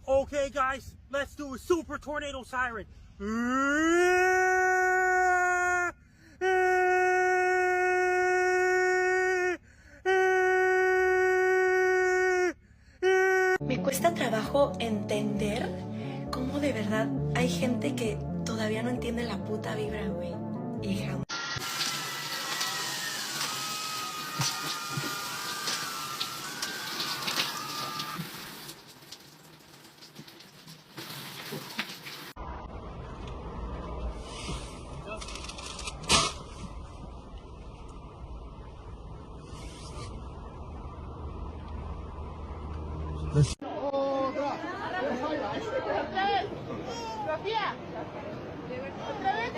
Okay, guys, let's do a super tornado siren. Me cuesta trabajo entender cómo de verdad hay gente que todavía no entiende la puta vibra, güey. Y jamás. Otra vez.